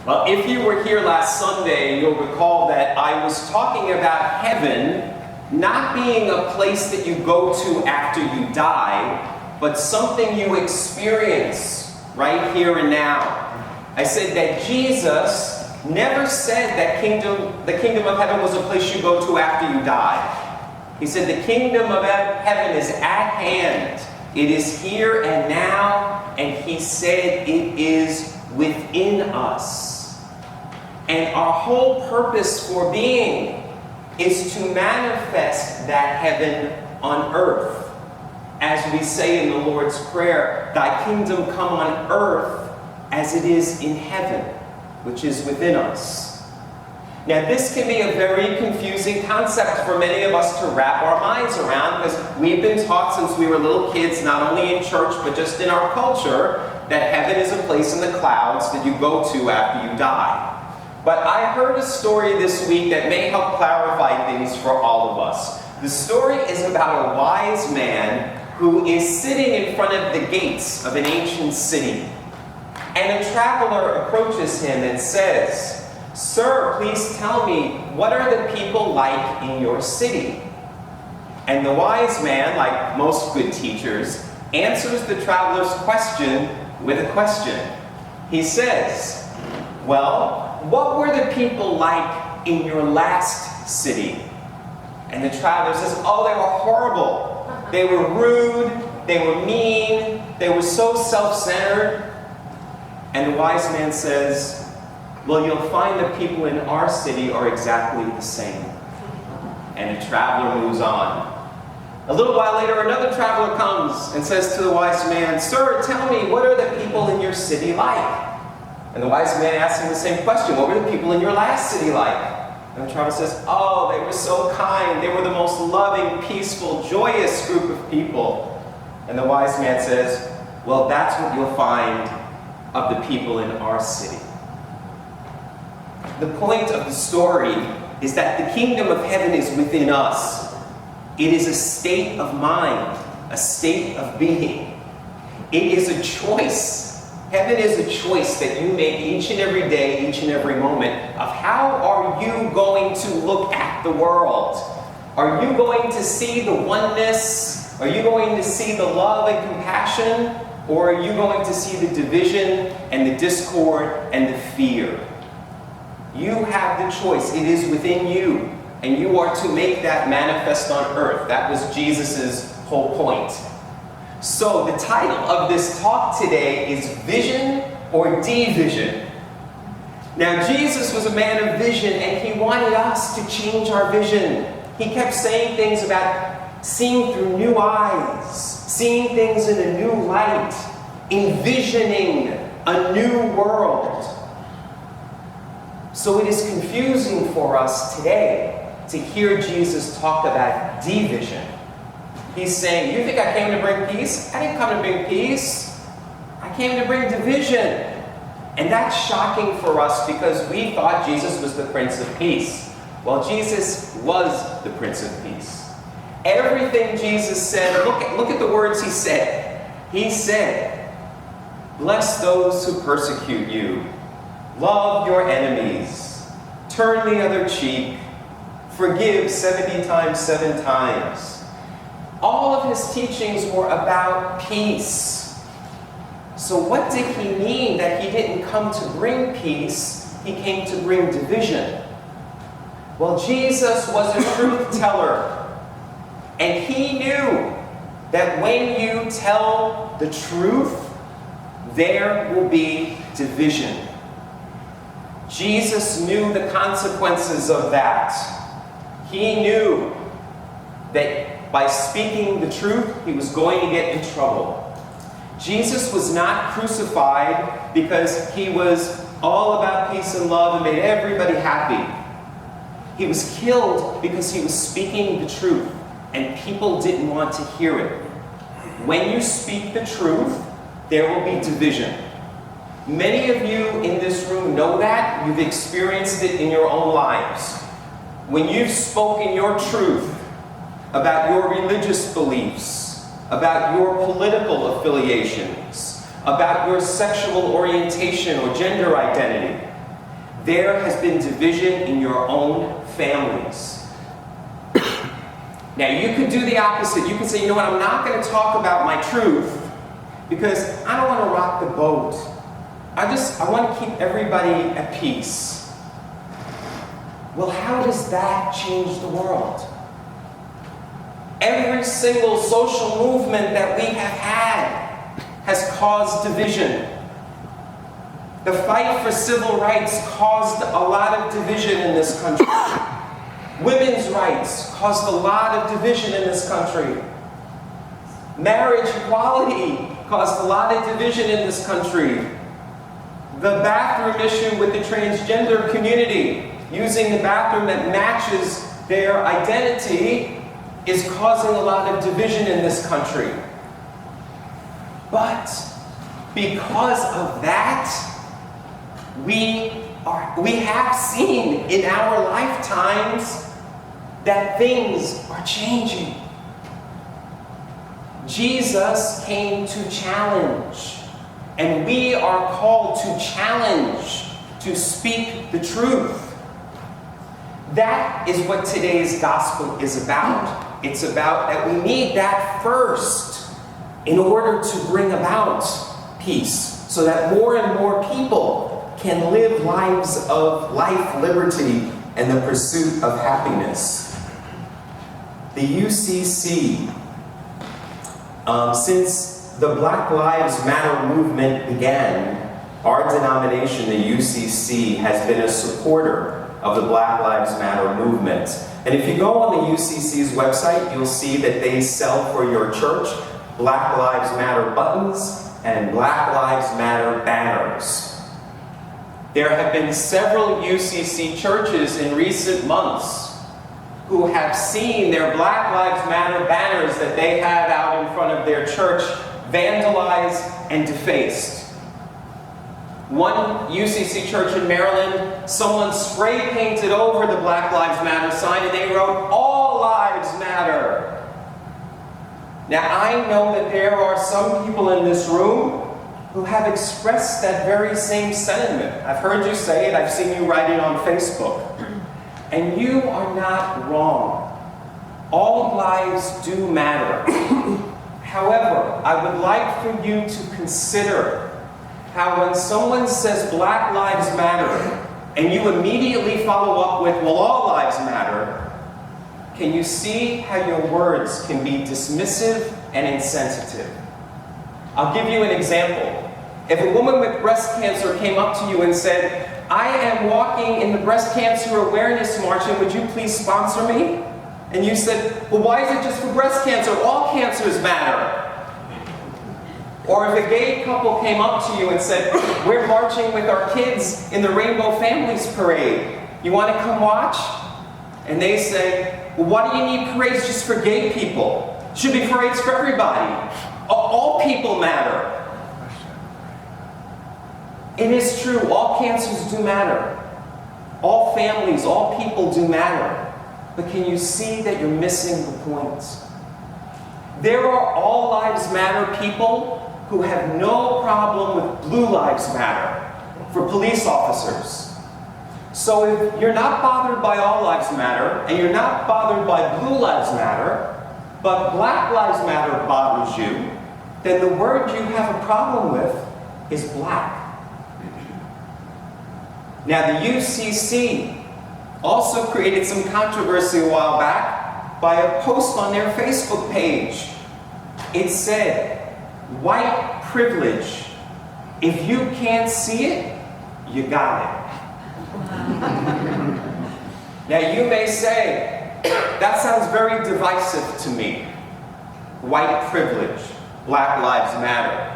Well, if you were here last Sunday, you'll recall that I was talking about heaven not being a place that you go to after you die, but something you experience right here and now. I said that Jesus never said that the kingdom of heaven was a place you go to after you die. He said the kingdom of heaven is at hand. It is here and now, and he said it is within us. And our whole purpose for being is to manifest that heaven on earth. As we say in the Lord's Prayer, thy kingdom come on earth as it is in heaven, which is within us. Now this can be a very confusing concept for many of us to wrap our minds around, because we've been taught since we were little kids, not only in church but just in our culture, that heaven is a place in the clouds that you go to after you die. But I heard a story this week that may help clarify things for all of us. The story is about a wise man who is sitting in front of the gates of an ancient city. And a traveler approaches him and says, "Sir, please tell me, what are the people like in your city?" And the wise man, like most good teachers, answers the traveler's question with a question. He says, "Well, what were the people like in your last city?" And the traveler says, "Oh, they were horrible. They were rude, they were mean, they were so self-centered." And the wise man says, "Well, you'll find the people in our city are exactly the same." And the traveler moves on. A little while later, another traveler comes and says to the wise man, "Sir, tell me, what are the people in your city like?" And the wise man asks him the same question, "What were the people in your last city like?" And the traveler says, "Oh, they were so kind. They were the most loving, peaceful, joyous group of people." And the wise man says, "Well, that's what you'll find of the people in our city." The point of the story is that the kingdom of heaven is within us. It is a state of mind, a state of being. It is a choice. Heaven is a choice that you make each and every day, each and every moment, of how are you going to look at the world? Are you going to see the oneness? Are you going to see the love and compassion? Or are you going to see the division and the discord and the fear? You have the choice. It is within you. And you are to make that manifest on earth. That was Jesus' whole point. So the title of this talk today is Vision or Division. Now Jesus was a man of vision, and he wanted us to change our vision. He kept saying things about seeing through new eyes, seeing things in a new light, envisioning a new world. So it is confusing for us today to hear Jesus talk about division. He's saying, "You think I came to bring peace? I didn't come to bring peace. I came to bring division." And that's shocking for us because we thought Jesus was the Prince of Peace. Well, Jesus was the Prince of Peace. Everything Jesus said, look at the words he said. He said, "Bless those who persecute you. Love your enemies. Turn the other cheek. Forgive 70 times, 7 times." All of his teachings were about peace. So what did he mean that he didn't come to bring peace? He came to bring division. Well, Jesus was a truth teller. And he knew that when you tell the truth, there will be division. Jesus knew the consequences of that. He knew that by speaking the truth, he was going to get in trouble. Jesus was not crucified because he was all about peace and love and made everybody happy. He was killed because he was speaking the truth, and people didn't want to hear it. When you speak the truth, there will be division. Many of you in this room know that. You've experienced it in your own lives. When you've spoken your truth about your religious beliefs, about your political affiliations, about your sexual orientation or gender identity, there has been division in your own families. Now, you could do the opposite. You can say, you know what, I'm not going to talk about my truth because I don't want to rock the boat. I want to keep everybody at peace. Well, how does that change the world? Every single social movement that we have had has caused division. The fight for civil rights caused a lot of division in this country. Women's rights caused a lot of division in this country. Marriage equality caused a lot of division in this country. The bathroom issue with the transgender community, using the bathroom that matches their identity, is causing a lot of division in this country. But because of that, we have seen in our lifetimes that things are changing. Jesus came to challenge, and we are called to challenge, to speak the truth. That is what today's gospel is about. It's about that we need that first in order to bring about peace, so that more and more people can live lives of life, liberty, and the pursuit of happiness. The UCC, since the Black Lives Matter movement began, our denomination, the UCC, has been a supporter of the Black Lives Matter movement. And if you go on the UCC's website, you'll see that they sell for your church Black Lives Matter buttons and Black Lives Matter banners. There have been several UCC churches in recent months who have seen their Black Lives Matter banners that they have out in front of their church vandalized and defaced. One UCC church in Maryland, someone spray painted over the Black Lives Matter sign and they wrote, "All lives matter." Now, I know that there are some people in this room who have expressed that very same sentiment. I've heard you say it, I've seen you write it on Facebook. And you are not wrong. All lives do matter. However, I would like for you to consider how when someone says Black Lives Matter, and you immediately follow up with, well, all lives matter, can you see how your words can be dismissive and insensitive? I'll give you an example. If a woman with breast cancer came up to you and said, "I am walking in the breast cancer awareness march, and would you please sponsor me?" And you said, "Well, why is it just for breast cancer? All cancers matter." Or if a gay couple came up to you and said, "We're marching with our kids in the Rainbow Families Parade. You want to come watch?" And they say, "Well, why do you need parades just for gay people? It should be parades for everybody. All people matter." It is true, all cancers do matter. All families, all people do matter. But can you see that you're missing the point? There are all lives matter people who have no problem with Blue Lives Matter for police officers. So if you're not bothered by all lives matter, and you're not bothered by Blue Lives Matter, but Black Lives Matter bothers you, then the word you have a problem with is black. Now, the UCC also created some controversy a while back by a post on their Facebook page. It said, "White privilege. If you can't see it, you got it." Now, you may say, that sounds very divisive to me. White privilege, Black Lives Matter.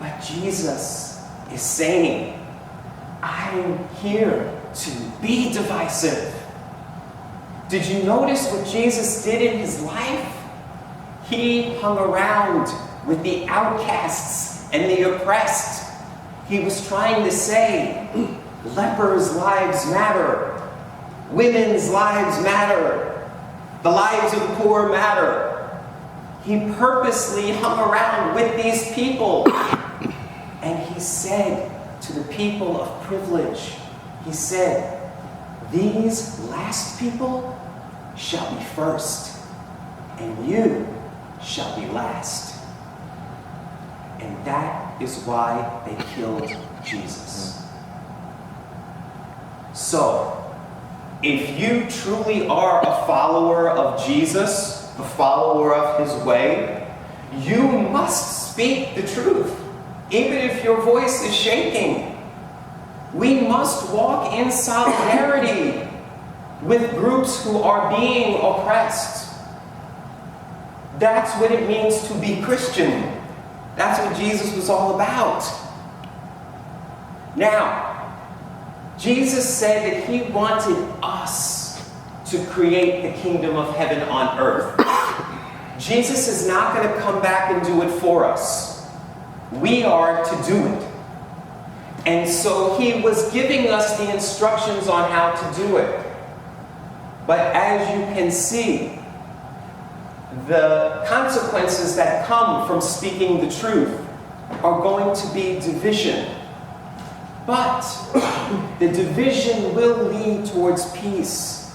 But Jesus is saying, I'm here to be divisive. Did you notice what Jesus did in his life? He hung around with the outcasts and the oppressed. He was trying to say, lepers' lives matter. Women's lives matter. The lives of the poor matter. He purposely hung around with these people. And he said to the people of privilege, He said, these last people shall be first, and you shall be last. And that is why they killed Jesus. So, if you truly are a follower of Jesus, a follower of his way, you must speak the truth, even if your voice is shaking. We must walk in solidarity with groups who are being oppressed. That's what it means to be Christian. That's what Jesus was all about. Now, Jesus said that he wanted us to create the kingdom of heaven on earth. Jesus is not going to come back and do it for us. We are to do it. And so he was giving us the instructions on how to do it. But as you can see, the consequences that come from speaking the truth are going to be division. But the division will lead towards peace.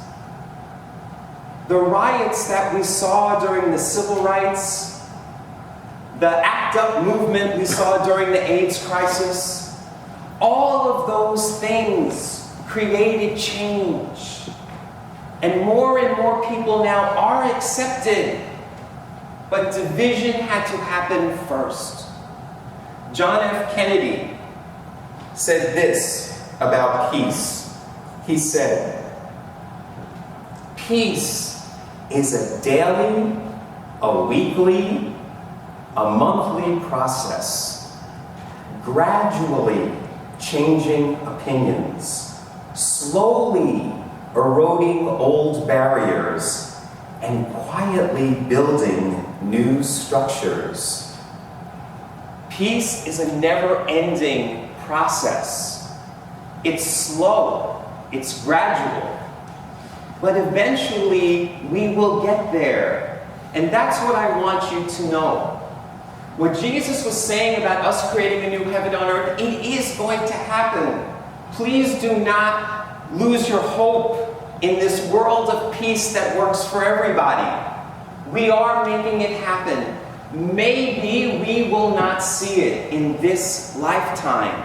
The riots that we saw during the civil rights, the ACT UP movement we saw during the AIDS crisis, all of those things created change. And more people now are accepted. But division had to happen first. John F. Kennedy said this about peace. He said, peace is a daily, a weekly, a monthly process, gradually changing opinions, slowly eroding old barriers, and quietly building new structures. Peace is a never-ending process. It's slow, it's gradual, but eventually we will get there. And that's what I want you to know. What Jesus was saying about us creating a new heaven on earth, it is going to happen. Please do not lose your hope in this world of peace that works for everybody. We are making it happen. Maybe we will not see it in this lifetime,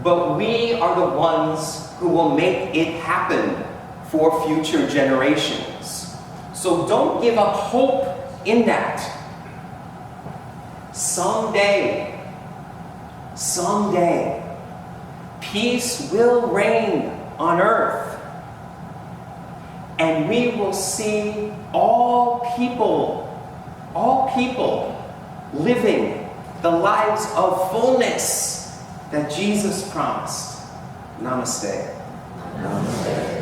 but we are the ones who will make it happen for future generations. So don't give up hope in that. Someday, peace will reign on earth. And we will see all people living the lives of fullness that Jesus promised. Namaste. Namaste.